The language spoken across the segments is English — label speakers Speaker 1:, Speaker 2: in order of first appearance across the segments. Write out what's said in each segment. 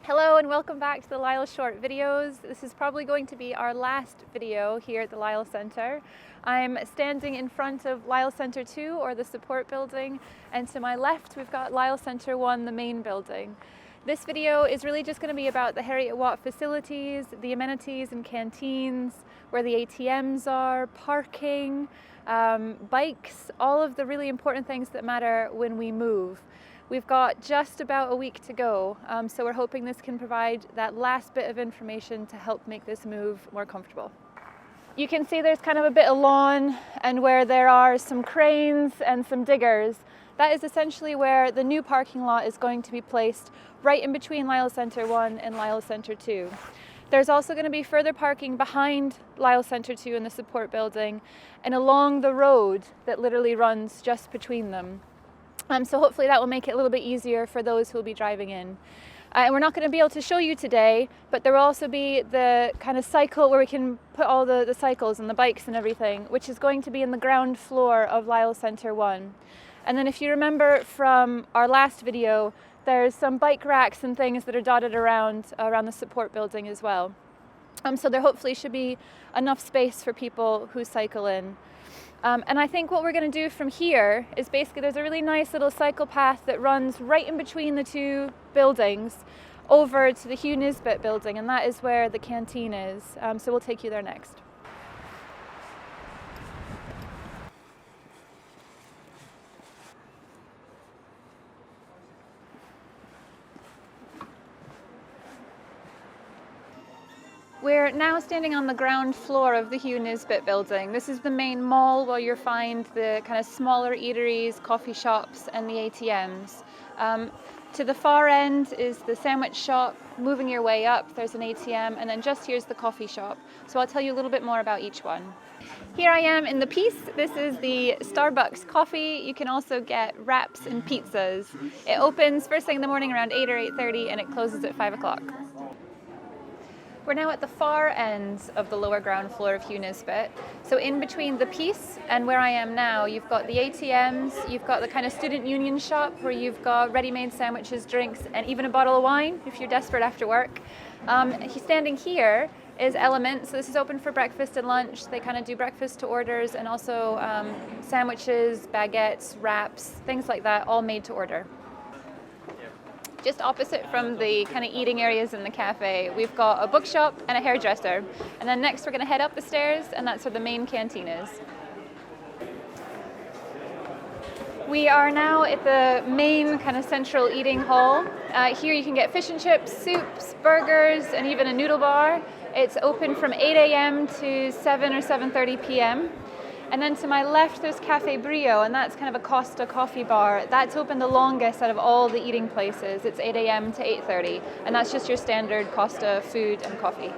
Speaker 1: Hello and welcome back to the Lyell short videos. This is probably going to be our last video here at the Lyell Center. I'm standing in front of Lyell Center 2, or the support building, and to my left we've got Lyell Center 1, the main building. This video is really just going to be about the Harriet Watt facilities, the amenities and canteens, where the ATMs are, parking, bikes, all of the really important things that matter when we move. We've got just about a week to go, so we're hoping this can provide that last bit of information to help make this move more comfortable. You can see there's kind of a bit of lawn, and where there are some cranes and some diggers, that is essentially where the new parking lot is going to be placed, right in between Lyell Center 1 and Lyell Center 2. There's also going to be further parking behind Lyell Center 2 in the support building and along the road that literally runs just between them. So hopefully that will make it a little bit easier for those who will be driving in. And we're not going to be able to show you today, but there will also be the kind of cycle where we can put all the cycles and the bikes and everything, which is going to be in the ground floor of Lyell Center 1. And then if you remember from our last video, there's some bike racks and things that are dotted around the support building as well. So there hopefully should be enough space for people who cycle in. And I think what we're going to do from here is basically there's a really nice little cycle path that runs right in between the two buildings over to the Hugh Nisbet building, and that is where the canteen is. So we'll take you there next. We're now standing on the ground floor of the Hugh Nisbet building. This is the main mall where you'll find the kind of smaller eateries, coffee shops, and the ATMs. To the far end is the sandwich shop. Moving your way up, there's an ATM, and then just here's the coffee shop. So I'll tell you a little bit more about each one. Here I am in the Piece. This is the Starbucks coffee. You can also get wraps and pizzas. It opens first thing in the morning around 8 or 8:30, and it closes at 5 o'clock. We're now at the far end of the lower ground floor of Hugh Nisbet. So in between the Piece and where I am now, you've got the ATMs, you've got the kind of student union shop where you've got ready-made sandwiches, drinks, and even a bottle of wine if you're desperate after work. Standing here is Element. So this is open for breakfast and lunch. They kind of do breakfast to orders, and also sandwiches, baguettes, wraps, things like that, all made to order. Just opposite from the kind of eating areas in the cafe, we've got a bookshop and a hairdresser. And then next we're going to head up the stairs, and that's where the main canteen is. We are now at the main kind of central eating hall. Here you can get fish and chips, soups, burgers, and even a noodle bar. It's open from 8 a.m. to 7 or 7:30 p.m. And then to my left, there's Cafe Brio, and that's kind of a Costa coffee bar. That's open the longest out of all the eating places. It's 8 a.m. to 8:30, and that's just your standard Costa food and coffee.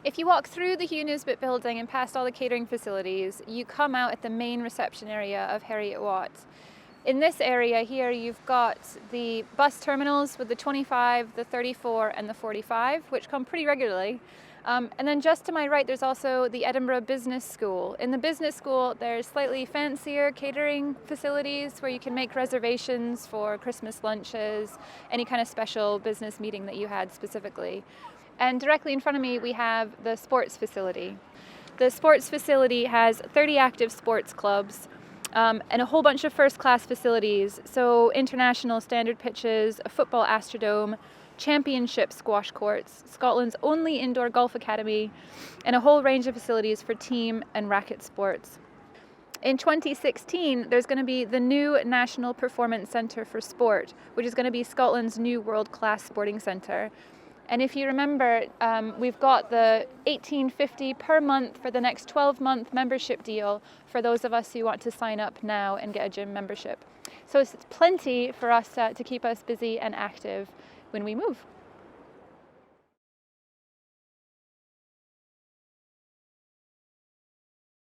Speaker 1: If you walk through the Hugh Nisbet building and past all the catering facilities, you come out at the main reception area of Harriet Watt. In this area here, you've got the bus terminals with the 25, the 34, and the 45, which come pretty regularly. And then just to my right, there's also the Edinburgh Business School. In the business school, there's slightly fancier catering facilities where you can make reservations for Christmas lunches, any kind of special business meeting that you had specifically. And directly in front of me, we have the sports facility. The sports facility has 30 active sports clubs, and a whole bunch of first-class facilities. So international standard pitches, a football astrodome, championship squash courts, Scotland's only indoor golf academy, and a whole range of facilities for team and racket sports. In 2016, there's going to be the new National Performance Centre for Sport, which is going to be Scotland's new world-class sporting centre. And if you remember, we've got the $18.50 per month for the next 12-month membership deal for those of us who want to sign up now and get a gym membership. So it's plenty for us to keep us busy and active when we move.